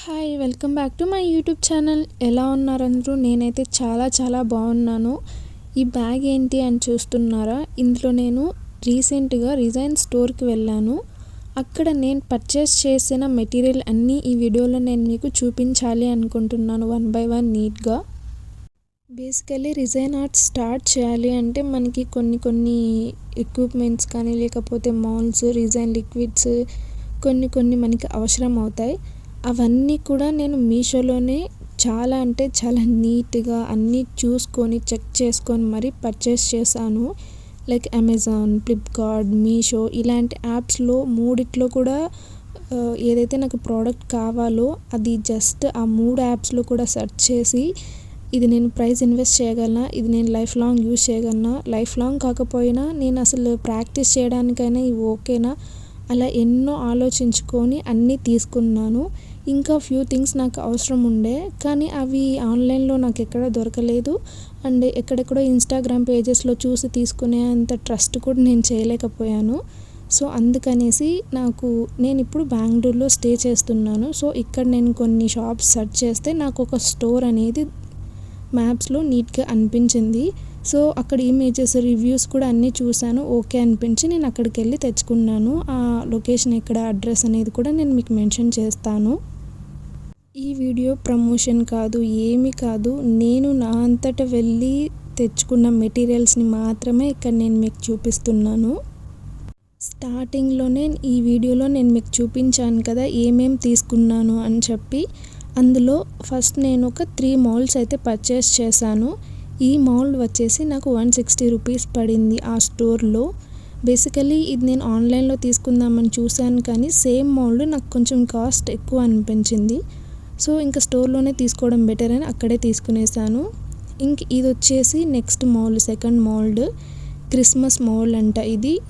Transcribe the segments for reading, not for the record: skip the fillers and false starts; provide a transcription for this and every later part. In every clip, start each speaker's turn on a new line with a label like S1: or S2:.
S1: Hi welcome back to my YouTube channel. ఎలా ఉన్నారు అందరూ? నేనైతే చాలా బాగున్నాను. ఈ బ్యాగ్ ఏంటి అని చూస్తున్నారా? ఇందులో నేను రీసెంట్గా రిజైన్ స్టోర్కి వెళ్ళాను. అక్కడ నేను పర్చేస్ చేసిన మెటీరియల్ అన్నీ ఈ వీడియోలో నేను మీకు చూపించాలి అనుకుంటున్నాను, వన్ బై వన్ నీట్గా. బేసికలీ రిజైన్ ఆర్ట్ స్టార్ట్ చేయాలి అంటే మనకి కొన్ని ఎక్విప్మెంట్స్ కానీ లేకపోతే మౌల్డ్స్, రిజైన్ లిక్విడ్స్ కొన్ని మనకి అవసరం అవుతాయి. అవన్నీ కూడా నేను మీషోలోనే చాలా నీట్గా అన్నీ చూసుకొని చెక్ చేసుకొని మరీ పర్చేస్ చేశాను. లైక్ అమెజాన్, ఫ్లిప్కార్ట్, మీషో ఇలాంటి యాప్స్లో మూడిట్లో కూడా ఏదైతే నాకు ప్రోడక్ట్ కావాలో అది జస్ట్ ఆ 3 యాప్స్లో కూడా సెర్చ్ చేసి ఇది నేను ప్రైస్ ఇన్వెస్ట్ చేయగలనా, ఇది నేను లైఫ్ లాంగ్ యూజ్ చేయగలనా, లైఫ్ లాంగ్ కాకపోయినా నేను అసలు ప్రాక్టీస్ చేయడానికైనా ఇవి ఓకేనా, అలా ఎన్నో ఆలోచించుకొని అన్నీ తీసుకున్నాను. ఇంకా ఫ్యూ థింగ్స్ నాకు అవసరం ఉండే కానీ అవి ఆన్లైన్లో నాకు ఎక్కడ దొరకలేదు. అండ్ ఎక్కడెక్కడో ఇన్స్టాగ్రామ్ పేజెస్లో చూసి తీసుకునే అంత ట్రస్ట్ కూడా నేను చేయలేకపోయాను. సో అందుకనేసి నేను ఇప్పుడు బెంగళూరులో స్టే చేస్తున్నాను. సో ఇక్కడ నేను కొన్ని షాప్స్ సెర్చ్ చేస్తే నాకు ఒక స్టోర్ అనేది మ్యాప్స్లో నీట్గా అనిపించింది. సో అక్కడ ఇమేజెస్, రివ్యూస్ కూడా అన్నీ చూశాను, ఓకే అనిపించి నేను అక్కడికి వెళ్ళి తెచ్చుకున్నాను. ఆ లొకేషన్ ఎక్కడ, అడ్రస్ అనేది కూడా నేను మీకు మెన్షన్ చేస్తాను. ఈ వీడియో ప్రమోషన్ కాదు, ఏమీ కాదు. నేను నా అంతటా వెళ్ళి తెచ్చుకున్న మెటీరియల్స్ని మాత్రమే ఇక్కడ నేను మీకు చూపిస్తున్నాను. స్టార్టింగ్లోనే ఈ వీడియోలో నేను మీకు చూపించాను కదా ఏమేం తీసుకున్నాను అని చెప్పి. అందులో ఫస్ట్ నేను ఒక 3 మౌల్డ్స్ అయితే పర్చేస్ చేశాను. ఈ మౌల్డ్ వచ్చేసి నాకు 160 రూపీస్ పడింది ఆ స్టోర్లో. బేసికలీ ఇది నేను ఆన్లైన్లో తీసుకుందామని చూశాను కానీ సేమ్ మౌల్డ్ నాకు కొంచెం కాస్ట్ ఎక్కువ అనిపించింది. సో ఇంకా స్టోర్లోనే తీసుకోవడం బెటర్ అని అక్కడే తీసుకునేసాను. ఇది వచ్చేసి next mould, second mould, Christmas mould అంట.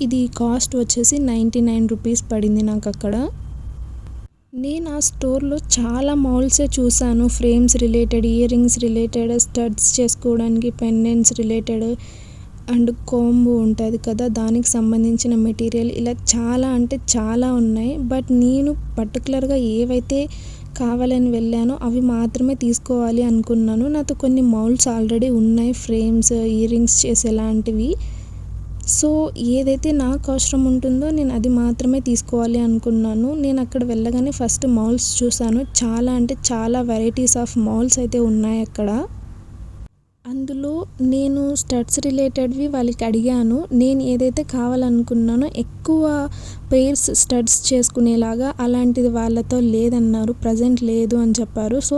S1: ఇది కాస్ట్ వచ్చేసి 99 రూపీస్ పడింది నాకు అక్కడ. నేను ఆ స్టోర్లో చాలా మౌల్డ్సే చూశాను. Frames related, ear rings related, studs చేసుకోవడానికి, పెండెంట్స్ రిలేటెడ్ అండ్ కోంబు ఉంటుంది కదా దానికి సంబంధించిన మెటీరియల్, ఇలా చాలా ఉన్నాయి. బట్ నేను పర్టికులర్గా ఏవైతే కావాలని వెళ్ళానో అవి మాత్రమే తీసుకోవాలి అనుకున్నాను. నాతో కొన్ని మౌల్డ్స్ ఆల్రెడీ ఉన్నాయి, ఫ్రేమ్స్, ఇయర్ రింగ్స్ చేసేలాంటివి. సో ఏదైతే నాకు అవసరం ఉంటుందో నేను అది మాత్రమే తీసుకోవాలి అనుకున్నాను. నేను అక్కడ వెళ్ళగానే ఫస్ట్ మౌల్డ్స్ చూశాను. చాలా వెరైటీస్ ఆఫ్ మౌల్డ్స్ అయితే ఉన్నాయి అక్కడ. అందులో నేను స్టడ్స్ రిలేటెడ్వి వాళ్ళకి అడిగాను. నేను ఏదైతే కావాలనుకున్నానో ఎక్కువ పెయిర్స్ స్టడ్స్ చేసుకునేలాగా అలాంటిది వాళ్ళతో లేదన్నారు, ప్రజెంట్ లేదు అని చెప్పారు. సో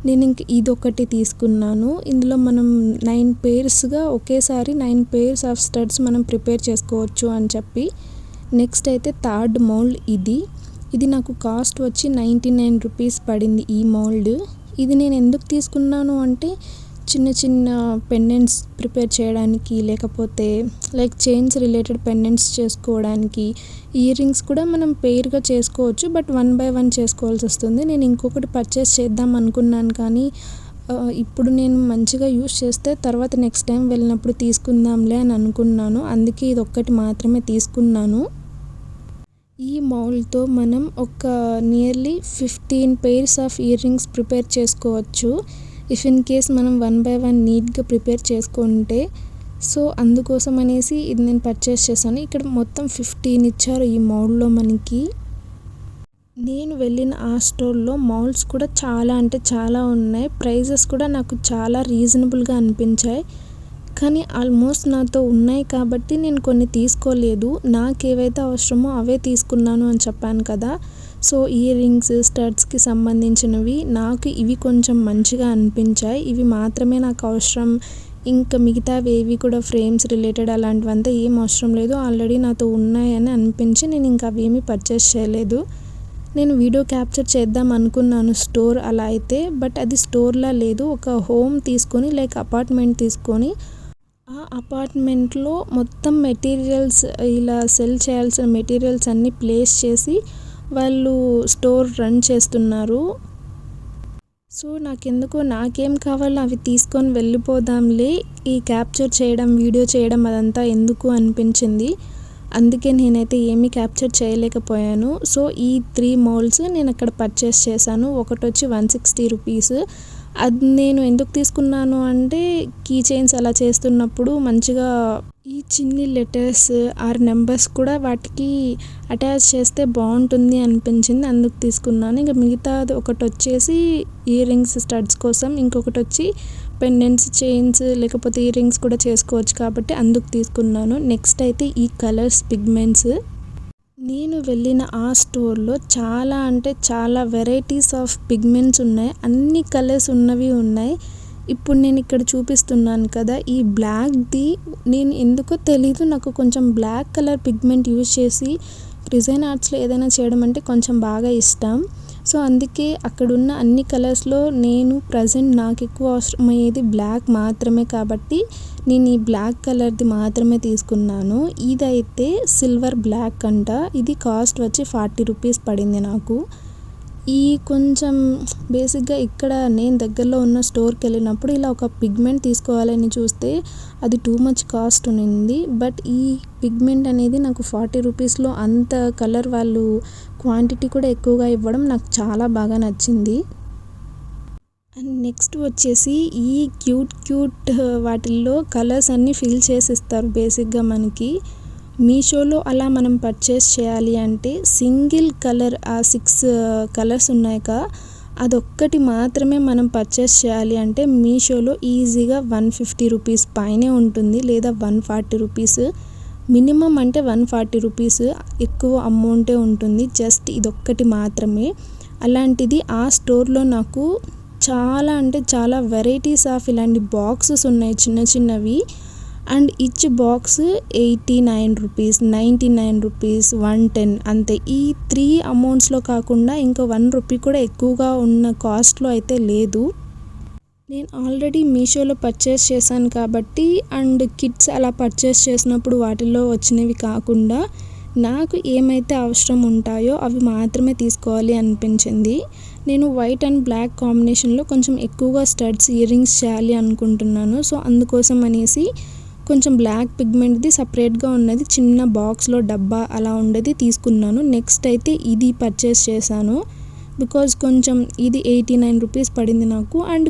S1: నేను ఇదొకటి తీసుకున్నాను. ఇందులో మనం 9 పెయిర్స్గా ఒకేసారి 9 పెయిర్స్ ఆఫ్ స్టడ్స్ మనం ప్రిపేర్ చేసుకోవచ్చు అని చెప్పి. నెక్స్ట్ అయితే థర్డ్ మౌల్డ్ ఇది నాకు కాస్ట్ వచ్చి 99 రూపీస్ పడింది ఈ మౌల్డ్. ఇది నేను ఎందుకు తీసుకున్నాను అంటే చిన్న పెండెంట్స్ ప్రిపేర్ చేయడానికి, లేకపోతే లైక్ చైన్స్ రిలేటెడ్ పెండెంట్స్ చేసుకోవడానికి, ఇయర్ రింగ్స్ కూడా మనం పెయిర్గా చేసుకోవచ్చు, బట్ 1 బై 1 చేసుకోవాల్సి వస్తుంది. నేను ఇంకొకటి పర్చేస్ చేద్దాం అనుకున్నాను కానీ ఇప్పుడు నేను మంచిగా యూస్ చేస్తే తర్వాత నెక్స్ట్ టైం వెళ్ళినప్పుడు తీసుకుందాంలే అని అనుకున్నాను. అందుకే ఇది ఒక్కటి మాత్రమే తీసుకున్నాను. ఈ మౌల్డ్తో మనం ఒక nearly 15 pairs of ear rings prepare చేసుకోవచ్చు ఇఫ్ ఇన్ కేస్ మనం 1 బై 1 నీట్గా ప్రిపేర్ చేసుకుంటే. సో అందుకోసం అనేసి ఇది నేను పర్చేస్ చేశాను. ఇక్కడ మొత్తం 15 ఇచ్చారు ఈ మౌల్డ్లో మనకి. నేను వెళ్ళిన ఆ స్టోర్లో మౌల్డ్స్ కూడా చాలా ఉన్నాయి. ప్రైజెస్ కూడా నాకు చాలా రీజనబుల్గా అనిపించాయి. కానీ ఆల్మోస్ట్ నాతో ఉన్నాయి కాబట్టి నేను కొన్ని తీసుకోలేదు. నాకు ఏవైతే అవసరమో అవే తీసుకున్నాను అని చెప్పాను కదా. సో ఇయర్ రింగ్స్, స్టడ్స్కి సంబంధించినవి నాకు ఇవి కొంచెం మంచిగా అనిపించాయి. ఇవి మాత్రమే నాకు అవసరం. ఇంకా మిగతావి ఏవి కూడా ఫ్రేమ్స్ రిలేటెడ్ అలాంటివంతా ఏం అవసరం లేదు, ఆల్రెడీ నాతో ఉన్నాయని అనిపించి నేను ఇంకా అవేమీ పర్చేస్ చేయలేదు. నేను వీడియో క్యాప్చర్ చేద్దాం అనుకున్నాను స్టోర్ అలా అయితే, బట్ అది స్టోర్లా లేదు. ఒక హోమ్ తీసుకొని లైక్ అపార్ట్మెంట్ తీసుకొని ఆ అపార్ట్మెంట్లో మొత్తం మెటీరియల్స్ ఇలా సెల్ చేయాల్సిన మెటీరియల్స్ అన్నీ ప్లేస్ చేసి వాళ్ళు స్టోర్ రన్ చేస్తున్నారు. సో నాకేం కావాలో అవి తీసుకొని వెళ్ళిపోదాంలే, ఈ క్యాప్చర్ చేయడం, వీడియో చేయడం అదంతా ఎందుకు అనిపించింది. అందుకే నేనైతే ఏమీ క్యాప్చర్ చేయలేకపోయాను. సో ఈ 3 మౌల్డ్స్ నేను అక్కడ పర్చేస్ చేశాను. ఒకటొచ్చి 160 రూపీస్. అది నేను ఎందుకు తీసుకున్నాను అంటే కీ చైన్స్ అలా చేస్తున్నప్పుడు మంచిగా ఈ చిన్ని లెటర్స్ ఆర్ నెంబర్స్ కూడా వాటికి అటాచ్ చేస్తే బాగుంటుంది అనిపించింది, అందుకు తీసుకున్నాను. ఇంకా మిగతాది ఒకటి వచ్చేసి ఇయర్ రింగ్స్ స్టడ్స్ కోసం, ఇంకొకటి వచ్చి పెండెంట్స్, చైన్స్ లేకపోతే ఇయర్ రింగ్స్ కూడా చేసుకోవచ్చు కాబట్టి అందుకు తీసుకున్నాను. నెక్స్ట్ అయితే ఈ కలర్స్ పిగ్మెంట్స్. నేను వెళ్ళిన ఆ స్టోర్లో చాలా అంటే చాలా వెరైటీస్ ఆఫ్ పిగ్మెంట్స్ ఉన్నాయి. అన్ని కలర్స్ ఉన్నవి ఉన్నాయి. ఇప్పుడు నేను ఇక్కడ చూపిస్తున్నాను కదా, ఈ బ్లాక్ది నేను ఎందుకో తెలీదు, నాకు కొంచెం బ్లాక్ కలర్ పిగ్మెంట్ యూజ్ చేసి డిజైన్ ఆర్ట్స్లో ఏదైనా చేయడం అంటే కొంచెం బాగా ఇష్టం. సో అందుకే అక్కడున్న అన్ని కలర్స్లో నేను ప్రజెంట్ నాకు ఎక్కువ అవసరమయ్యేది బ్లాక్ మాత్రమే కాబట్టి నేను ఈ బ్లాక్ కలర్ది మాత్రమే తీసుకున్నాను. ఇదైతే సిల్వర్ బ్లాక్ అంట. ఇది కాస్ట్ వచ్చి 40 రూపీస్ పడింది నాకు. ఈ కొంచెం బేసిక్గా ఇక్కడ నేను దగ్గరలో ఉన్న స్టోర్కి వెళ్ళినప్పుడు ఇలా ఒక పిగ్మెంట్ తీసుకోవాలని చూస్తే అది టూ మచ్ కాస్ట్ ఉన్నింది. బట్ ఈ పిగ్మెంట్ అనేది నాకు 40 రూపీస్లో అంత కలర్ వాళ్ళు క్వాంటిటీ కూడా ఎక్కువగా ఇవ్వడం నాకు చాలా బాగా నచ్చింది. అండ్ నెక్స్ట్ వచ్చేసి ఈ క్యూట్ వాటిల్లో కలర్స్ అన్నీ ఫిల్ చేసి ఇస్తారు. బేసిక్గా మనకి మీషోలో అలా మనం పర్చేస్ చేయాలి అంటే సింగిల్ కలర్, ఆ 6 కలర్స్ ఉన్నాయిగా అదొక్కటి మాత్రమే మనం పర్చేస్ చేయాలి అంటే మీషోలో ఈజీగా 150 రూపీస్ పైనే ఉంటుంది, లేదా 140 రూపీస్ మినిమం, అంటే 140 రూపీస్ ఎక్కువ అమౌంటే ఉంటుంది. జస్ట్ ఇదొక్కటి మాత్రమే. అలాంటిది ఆ స్టోర్లో నాకు చాలా అంటే చాలా వెరైటీస్ ఆఫ్ ఇలాంటి బాక్సెస్ ఉన్నాయి, చిన్న చిన్నవి. And each box 89 rupees, 99 rupees, 110 అంతే. ఈ 3 అమౌంట్స్లో కాకుండా ఇంకా 1 రూపీ కూడా ఎక్కువగా ఉన్న కాస్ట్లో అయితే లేదు. నేను ఆల్రెడీ మీషోలో పర్చేస్ చేశాను కాబట్టి, అండ్ కిడ్స్ అలా పర్చేస్ చేసినప్పుడు వాటిల్లో వచ్చినవి కాకుండా నాకు ఏమైతే అవసరం ఉంటాయో అవి మాత్రమే తీసుకోవాలి అనిపించింది. నేను వైట్ అండ్ బ్లాక్ కాంబినేషన్లో కొంచెం ఎక్కువగా స్టడ్స్, ఇయర్ రింగ్స్ చేయాలి అనుకుంటున్నాను. సో అందుకోసం అనేసి కొంచెం బ్లాక్ పిగ్మెంట్ది సపరేట్గా ఉన్నది చిన్న బాక్స్లో డబ్బా అలా ఉండేది తీసుకున్నాను. నెక్స్ట్ అయితే ఇది పర్చేస్ చేశాను. బికాజ్ కొంచెం ఇది 89 రూపీస్ పడింది నాకు. అండ్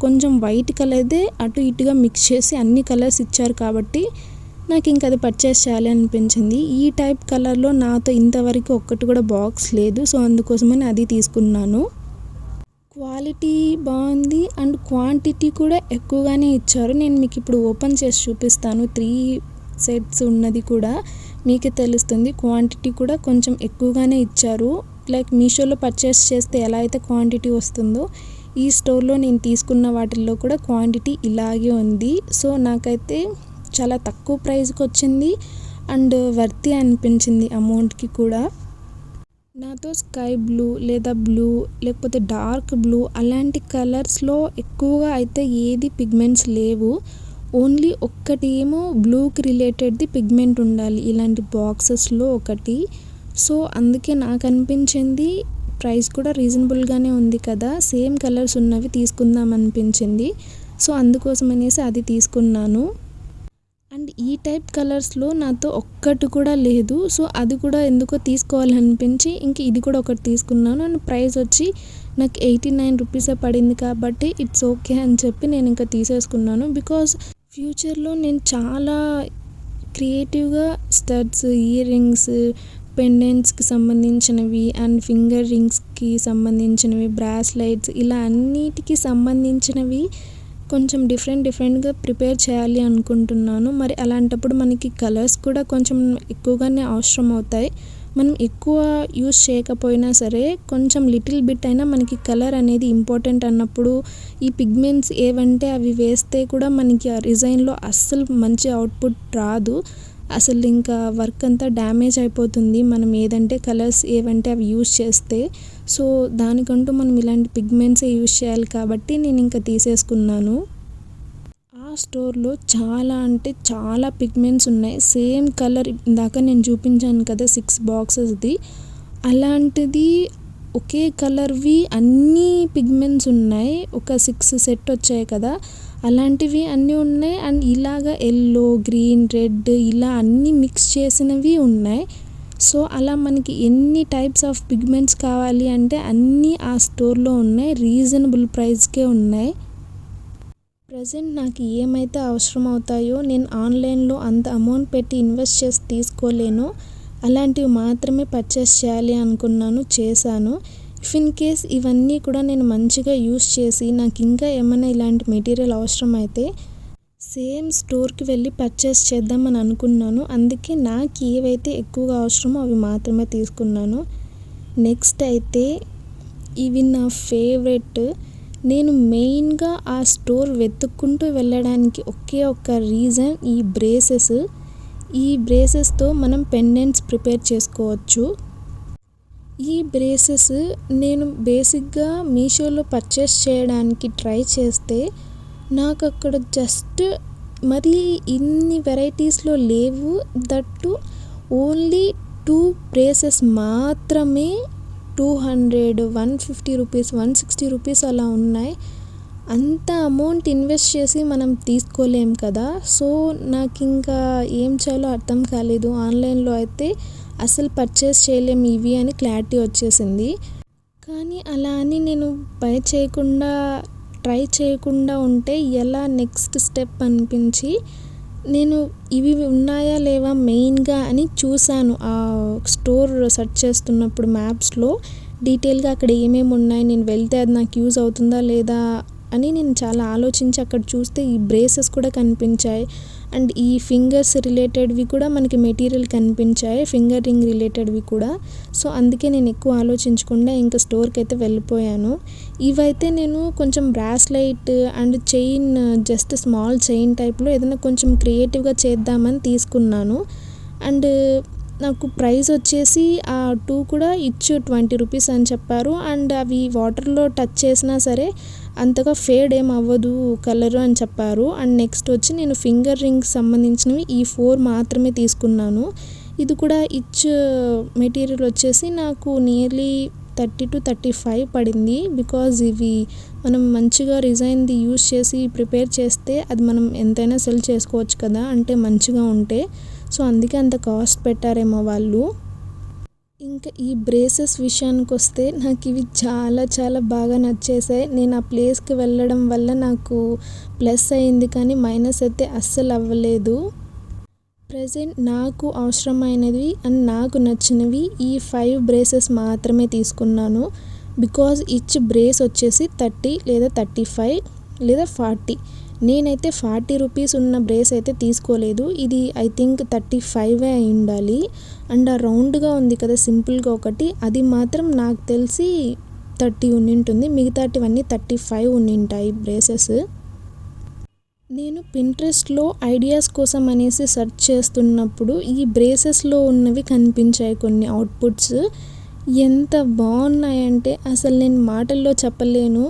S1: కొంచెం వైట్ కలర్దే అటు ఇటుగా మిక్స్ చేసి అన్ని కలర్స్ ఇచ్చారు కాబట్టి నాకు ఇంకా అది పర్చేస్ చేయాలి అనిపించింది. ఈ టైప్ కలర్లో నాతో ఇంతవరకు ఒక్కటి కూడా బాక్స్ లేదు. సో అందుకోసమని అది తీసుకున్నాను. క్వాలిటీ బాగుంది అండ్ క్వాంటిటీ కూడా ఎక్కువగానే ఇచ్చారు. నేను మీకు ఇప్పుడు ఓపెన్ చేసి చూపిస్తాను. 3 సెట్స్ ఉన్నది కూడా మీకే తెలుస్తుంది. క్వాంటిటీ కూడా కొంచెం ఎక్కువగానే ఇచ్చారు. లైక్ మీషోలో పర్చేస్ చేస్తే ఎలా అయితే క్వాంటిటీ వస్తుందో ఈ స్టోర్లో నేను తీసుకున్న వాటిల్లో కూడా క్వాంటిటీ ఇలాగే ఉంది. సో నాకైతే చాలా తక్కువ ప్రైస్కి వచ్చింది అండ్ వర్తి అనిపించింది అమౌంట్కి కూడా. నాతో స్కై బ్లూ లేదా బ్లూ లేకపోతే డార్క్ బ్లూ అలాంటి కలర్స్లో ఎక్కువగా అయితే ఏది పిగ్మెంట్స్ లేవు. ఓన్లీ ఒక్కటి ఏమో బ్లూకి రిలేటెడ్ది పిగ్మెంట్ ఉండాలి ఇలాంటి బాక్సెస్లో ఒకటి. సో అందుకే నాకు అనిపించింది ప్రైస్ కూడా రీజనబుల్గానే ఉంది కదా, సేమ్ కలర్స్ ఉన్నవి తీసుకుందాం అనిపించింది. సో అందుకోసం అనేసి అది తీసుకున్నాను. అండ్ ఈ టైప్ కలర్స్లో నాతో ఒక్కటి కూడా లేదు. సో అది కూడా ఎందుకో తీసుకోవాలనిపించి ఇంక ఇది కూడా ఒకటి తీసుకున్నాను. అండ్ ప్రైస్ వచ్చి నాకు 89 రూపీసే పడింది కాబట్టి ఇట్స్ ఓకే అని చెప్పి నేను ఇంకా తీసేసుకున్నాను. బికాజ్ ఫ్యూచర్లో నేను చాలా క్రియేటివ్గా స్టడ్స్, ఇయర్ రింగ్స్, పెండెంట్స్కి సంబంధించినవి అండ్ ఫింగర్ రింగ్స్కి సంబంధించినవి, బ్రాస్లైట్స్ ఇలా అన్నిటికీ సంబంధించినవి కొంచెం డిఫరెంట్గా ప్రిపేర్ చేయాలి అనుకుంటున్నాను. మరి అలాంటప్పుడు మనకి కలర్స్ కూడా కొంచెం ఎక్కువగానే అవసరం అవుతాయి. మనం ఎక్కువ యూస్ చేయకపోయినా సరే కొంచెం లిటిల్ బిట్ అయినా మనకి కలర్ అనేది ఇంపార్టెంట్ అన్నప్పుడు ఈ పిగ్మెంట్స్ ఏవంటే అవి వేస్తే కూడా మనకి ఆ డిజైన్లో అస్సలు మంచి అవుట్పుట్ రాదు. అసలు ఇంకా వర్క్ అంతా డ్యామేజ్ అయిపోతుంది మనం ఏదంటే కలర్స్ ఏవంటే అవి యూస్ చేస్తే. సో దానికంటూ మనం ఇలాంటి పిగ్మెంట్సే యూస్ చేయాలి కాబట్టి నేను ఇంకా తీసేసుకున్నాను. ఆ స్టోర్లో చాలా అంటే చాలా పిగ్మెంట్స్ ఉన్నాయి. సేమ్ కలర్ ఇందాక నేను చూపించాను కదా 6 బాక్సెస్ది, అలాంటిది ఒకే కలర్వి అన్నీ పిగ్మెంట్స్ ఉన్నాయి. ఒక 6 సెట్ వచ్చాయి కదా, అలాంటివి అన్నీ ఉన్నాయి. అండ్ ఇలాగ ఎల్లో, గ్రీన్, రెడ్ ఇలా అన్నీ మిక్స్ చేసినవి ఉన్నాయి. సో అలా మనకి ఎన్ని టైప్స్ ఆఫ్ పిగ్మెంట్స్ కావాలి అంటే అన్నీ ఆ స్టోర్లో ఉన్నాయి. రీజనబుల్ ప్రైస్కే ఉన్నాయి. ప్రజెంట్ నాకు ఏమైతే అవసరం అవుతాయో నేను ఆన్లైన్లో అంత అమౌంట్ పెట్టి ఇన్వెస్ట్ చేసి తీసుకోలేను. అలాంటివి మాత్రమే పర్చేస్ చేయాలి అనుకున్నాను, చేశాను. ఇఫ్ ఇన్ కేస్ ఇవన్నీ కూడా నేను మంచిగా యూస్ చేసి నాకు ఇంకా ఏమైనా ఇలాంటి మెటీరియల్ అవసరం అయితే సేమ్ స్టోర్కి వెళ్ళి పర్చేస్ చేద్దామని అనుకున్నాను. అందుకే నాకు ఏవైతే ఎక్కువగా అవసరమో అవి మాత్రమే తీసుకున్నాను. నెక్స్ట్ అయితే ఇవి నా ఫేవరెట్. నేను మెయిన్గా ఆ స్టోర్ వెతుక్కుంటూ వెళ్ళడానికి ఒకే ఒక్క రీజన్ ఈ బ్రేసెస్. ఈ బ్రేసెస్తో మనం పెండెంట్స్ ప్రిపేర్ చేసుకోవచ్చు. ఈ బ్రేసెస్ నేను బేసిక్గా మీషోలో పర్చేస్ చేయడానికి ట్రై చేస్తే నాకు అక్కడ జస్ట్ మరీ ఇన్ని వెరైటీస్లో లేవు. దట్టు ఓన్లీ 2 బ్రేసెస్ మాత్రమే 200, 150 రూపీస్, 160 రూపీస్ అలా ఉన్నాయి. అంత అమౌంట్ ఇన్వెస్ట్ చేసి మనం తీసుకోలేం కదా. సో నాకు ఇంకా ఏం చేయాలో అర్థం కాలేదు. ఆన్లైన్లో అయితే అసలు పర్చేస్ చేయలేం ఇవి అని క్లారిటీ వచ్చేసింది. కానీ అలా అని నేను ట్రై చేయకుండా ఉంటే ఎలా నెక్స్ట్ స్టెప్ అనిపించి నేను ఇవి ఉన్నాయా లేవా మెయిన్గా అని చూశాను. ఆ స్టోర్ సెర్చ్ చేస్తున్నప్పుడు మ్యాప్స్లో డీటెయిల్గా అక్కడ ఏమేమి ఉన్నాయి, నేను వెళ్తే అది నాకు యూజ్ అవుతుందా లేదా అని నేను చాలా ఆలోచించి అక్కడ చూస్తే ఈ బ్రేసెస్ కూడా కనిపించాయి. అండ్ ఈ ఫింగర్స్ రిలేటెడ్వి కూడా మనకి మెటీరియల్ కనిపించాయి, ఫింగర్ రింగ్ రిలేటెడ్వి కూడా. సో అందుకే నేను ఎక్కువ ఆలోచించకుండా ఇంకా స్టోర్కి అయితే వెళ్ళిపోయాను. ఇవైతే నేను కొంచెం bracelet and chain, just small chain టైప్లో ఏదైనా కొంచెం క్రియేటివ్గా చేద్దామని తీసుకున్నాను. అండ్ నాకు ప్రైస్ వచ్చేసి ఆ 2 కూడా 20 రూపీస్ అని చెప్పారు. అండ్ అవి వాటర్లో టచ్ చేసినా సరే అంతగా ఫేడ్ ఏం అవ్వదు కలర్ అని చెప్పారు. అండ్ నెక్స్ట్ వచ్చి నేను ఫింగర్ రింగ్స్ సంబంధించినవి ఈ 4 మాత్రమే తీసుకున్నాను. ఇది కూడా మెటీరియల్ వచ్చేసి నాకు నియర్లీ 30 to 35 పడింది. బికాజ్ ఇవి మనం మంచిగా డిజైన్ది యూస్ చేసి ప్రిపేర్ చేస్తే అది మనం ఎంతైనా సెల్ చేసుకోవచ్చు కదా, అంటే మంచిగా ఉంటే. సో అందుకే అంత కాస్ట్ పెట్టారేమో వాళ్ళు. ఇంకా ఈ బ్రేసెస్ విషయానికి వస్తే నాకు ఇవి చాలా చాలా బాగా నచ్చేసాయి. నేను ఆ ప్లేస్కి వెళ్ళడం వల్ల నాకు ప్లస్ అయింది కానీ మైనస్ అయితే అస్సలు అవ్వలేదు. ప్రజెంట్ నాకు అవసరమైనవి అండ్ నాకు నచ్చినవి ఈ 5 బ్రేసెస్ మాత్రమే తీసుకున్నాను. బికాజ్ ఈచ్ బ్రేస్ వచ్చేసి 30 లేదా 35 లేదా 40. నేనైతే 40 రూపీస్ ఉన్న బ్రేస్ అయితే తీసుకోలేదు. ఇది ఐ థింక్ 35 అయి ఉండాలి. అండ్ ఆ రౌండ్గా ఉంది కదా సింపుల్గా ఒకటి, అది మాత్రం నాకు తెలిసి 30 ఉండింటుంది. మిగతాటివన్నీ 35 ఉండింటాయి బ్రేసెస్. నేను పింట్రెస్ట్లో ఐడియాస్ కోసం అనేసి సెర్చ్ చేస్తున్నప్పుడు ఈ బ్రేసెస్లో ఉన్నవి కనిపించాయి కొన్ని అవుట్పుట్స్. ఎంత బాగున్నాయంటే అసలు నేను మాటల్లో చెప్పలేను.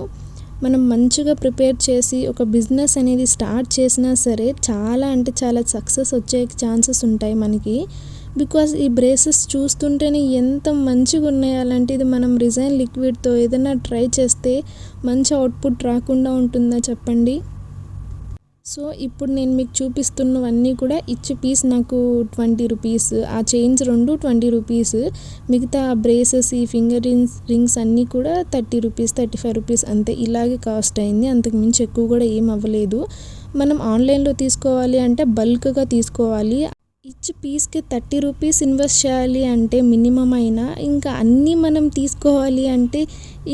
S1: మనం మంచిగా ప్రిపేర్ చేసి ఒక బిజినెస్ అనేది స్టార్ట్ చేసినా సరే చాలా అంటే చాలా సక్సెస్ వచ్చే ఛాన్సెస్ ఉంటాయి మనకి. బికాజ్ ఈ బ్రేసెస్ చూస్తుంటేనే ఎంత మంచిగా ఉన్నాయి. అలాంటిది మనం రిజైన్ లిక్విడ్తో ఏదైనా ట్రై చేస్తే మంచి అవుట్పుట్ రాకుండా ఉంటుందా చెప్పండి. సో ఇప్పుడు నేను మీకు చూపిస్తున్నవన్నీ కూడా ఈచ్ పీస్ నాకు 20 రూపీస్, ఆ చైన్స్ 2 20 రూపీస్, మిగతా బ్రేసెస్ ఈ ఫింగర్ రింగ్స్ అన్నీ కూడా 30 రూపీస్ 35 రూపీస్ అంతే. ఇలాగే కాస్ట్ అయింది, అంతకుమించి ఎక్కువ కూడా ఏం అవ్వలేదు. మనం ఆన్లైన్లో తీసుకోవాలి అంటే బల్క్గా తీసుకోవాలి. ఈచ్ పీస్కి 30 రూపీస్ ఇన్వెస్ట్ చేయాలి అంటే మినిమం అయినా, ఇంకా అన్నీ మనం తీసుకోవాలి అంటే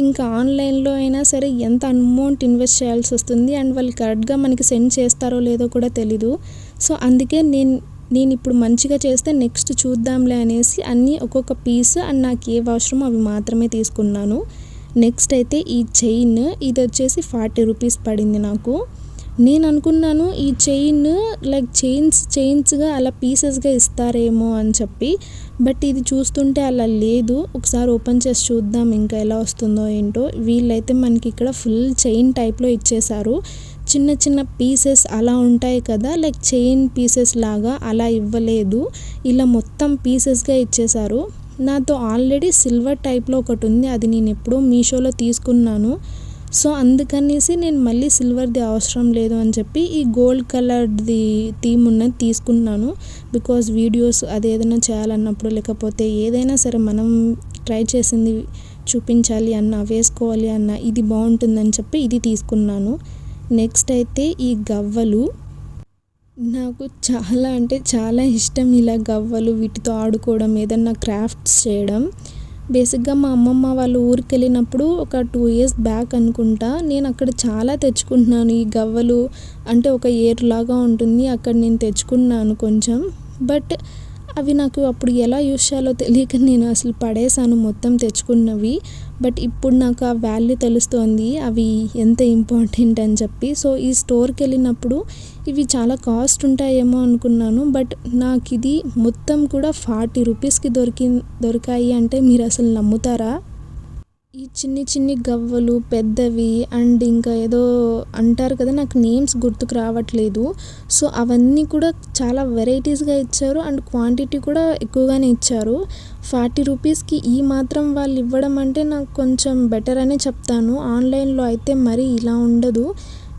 S1: ఇంకా ఆన్లైన్లో అయినా సరే ఎంత అమౌంట్ ఇన్వెస్ట్ చేయాల్సి వస్తుంది. అండ్ వాళ్ళు కరెక్ట్గా మనకి సెండ్ చేస్తారో లేదో కూడా తెలీదు. సో అందుకే నేను ఇప్పుడు మంచిగా చేస్తే నెక్స్ట్ చూద్దాంలే అనేసి అన్నీ ఒక్కొక్క పీస్ అండ్ నాకు ఏ అవసరమో అవి మాత్రమే తీసుకున్నాను. నెక్స్ట్ అయితే ఈ చైన్, ఇది వచ్చేసి 40 రూపీస్ పడింది నాకు. నేను అనుకున్నాను ఈ చైన్ లైక్ చైన్స్గా అలా పీసెస్గా ఇస్తారేమో అని చెప్పి, బట్ ఇది చూస్తుంటే అలా లేదు. ఒకసారి ఓపెన్ చేసి చూద్దాం ఇంకా ఎలా వస్తుందో ఏంటో. వీళ్ళైతే మనకి ఇక్కడ ఫుల్ చైన్ టైప్లో ఇచ్చేశారు. చిన్న చిన్న పీసెస్ అలా ఉంటాయి కదా, లైక్ చైన్ పీసెస్ లాగా అలా ఇవ్వలేదు, ఇలా మొత్తం పీసెస్గా ఇచ్చేశారు. నాతో ఆల్రెడీ సిల్వర్ టైప్లో ఒకటి ఉంది, అది నేను ఎప్పుడో మీషోలో తీసుకున్నాను. సో అందుకనేసి నేను మళ్ళీ సిల్వర్ది అవసరం లేదు అని చెప్పి ఈ గోల్డ్ కలర్ది థీమ్ ఉన్నది తీసుకున్నాను. బికాజ్ వీడియోస్ అది ఏదైనా చేయాలన్నప్పుడు, లేకపోతే ఏదైనా సరే మనం ట్రై చేసింది చూపించాలి అన్న, వేసుకోవాలి అన్న, ఇది బాగుంటుందని చెప్పి ఇది తీసుకున్నాను. నెక్స్ట్ అయితే ఈ గవ్వలు. నాకు చాలా అంటే చాలా ఇష్టం ఇలా గవ్వలు, వీటితో ఆడుకోవడం, ఏదన్నా క్రాఫ్ట్స్ చేయడం. బేసిక్గా మా అమ్మమ్మ వాళ్ళ ఊరికి వెళ్ళినప్పుడు ఒక 2 years బ్యాక్ అనుకుంటా, నేను అక్కడ చాలా తెచ్చుకుంటున్నాను ఈ గవ్వలు. అంటే ఒక ఏరులాగా ఉంటుంది, అక్కడ నేను తెచ్చుకున్నాను కొంచెం. బట్ అవి నాకు అప్పుడు ఎలా యూస్ చేయాలో తెలియక నేను అసలు పడేసాను మొత్తం తెచ్చుకున్నవి. బట్ ఇప్పుడు నాకు ఆ వాల్యూ తెలుస్తోంది, అవి ఎంత ఇంపార్టెంట్ అని చెప్పి. సో ఈ స్టోర్కి వెళ్ళినప్పుడు ఇవి చాలా కాస్ట్ ఉంటాయేమో అనుకున్నాను. బట్ నాకు ఇది మొత్తం కూడా 40 రూపీస్కి దొరికాయి అంటే మీరు అసలు నమ్ముతారా? ఈ చిన్ని గవ్వలు, పెద్దవి అండ్ ఇంకా ఏదో అంటారు కదా, నాకు నేమ్స్ గుర్తుకు రావట్లేదు. సో అవన్నీ కూడా చాలా వెరైటీస్గా ఇచ్చారు అండ్ క్వాంటిటీ కూడా ఎక్కువగానే ఇచ్చారు. 40 రూపీస్కి ఈ మాత్రం వాళ్ళు ఇవ్వడం అంటే నాకు కొంచెం బెటర్ అనే చెప్తాను. ఆన్లైన్లో అయితే మరీ ఇలా ఉండదు.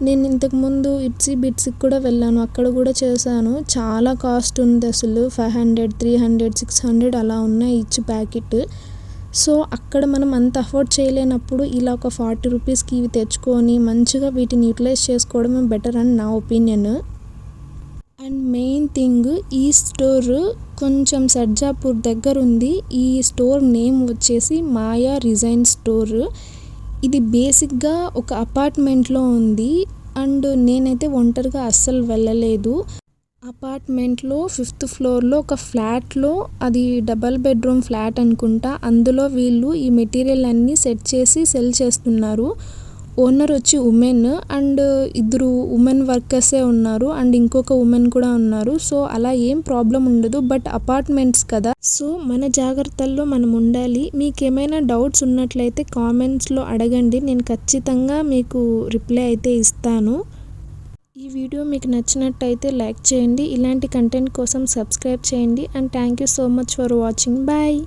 S1: నేను ఇంతకుముందు ఇట్సీ బిట్స్కి కూడా వెళ్ళాను, అక్కడ కూడా చేశాను. చాలా కాస్ట్ ఉంది అసలు, 500, 300, 600 అలా ఉన్నాయి ఈచ్ ప్యాకెట్. సో అక్కడ మనం అంత అఫోర్డ్ చేయలేనప్పుడు ఇలా ఒక 40 రూపీస్కి ఇవి తెచ్చుకొని మంచిగా వీటిని యూటిలైజ్ చేసుకోవడమే బెటర్ అని నా ఒపీనియన్. అండ్ మెయిన్ థింగ్, ఈ స్టోర్ కొంచెం సర్జాపూర్ దగ్గర ఉంది. ఈ స్టోర్ నేమ్ వచ్చేసి మాయా రిజైన్ స్టోర్. ఇది బేసిక్గా ఒక అపార్ట్మెంట్లో ఉంది అండ్ నేనైతే ఒంటరిగా అస్సలు వెళ్ళలేదు. అపార్ట్మెంట్లో 5th floorలో ఒక ఫ్లాట్లో, అది డబల్ బెడ్రూమ్ ఫ్లాట్ అనుకుంటా, అందులో వీళ్ళు ఈ మెటీరియల్ అన్నీ సెట్ చేసి సెల్ చేస్తున్నారు. ఓనర్ వచ్చి ఉమెన్ అండ్ 2 ఉమెన్ వర్కర్సే ఉన్నారు అండ్ ఇంకొక ఉమెన్ కూడా ఉన్నారు. సో అలా ఏం ప్రాబ్లం ఉండదు. బట్ అపార్ట్మెంట్స్ కదా, సో మన జాగ్రత్తల్లో మనం ఉండాలి. మీకు ఏమైనా డౌట్స్ ఉన్నట్లయితే కామెంట్స్లో అడగండి, నేను ఖచ్చితంగా మీకు రిప్లై అయితే ఇస్తాను. ఈ వీడియో మీకు నచ్చినట్టయితే లైక్ చేయండి, ఇలాంటి కంటెంట్ కోసం సబ్స్క్రైబ్ చేయండి and thank you so much for watching. Bye.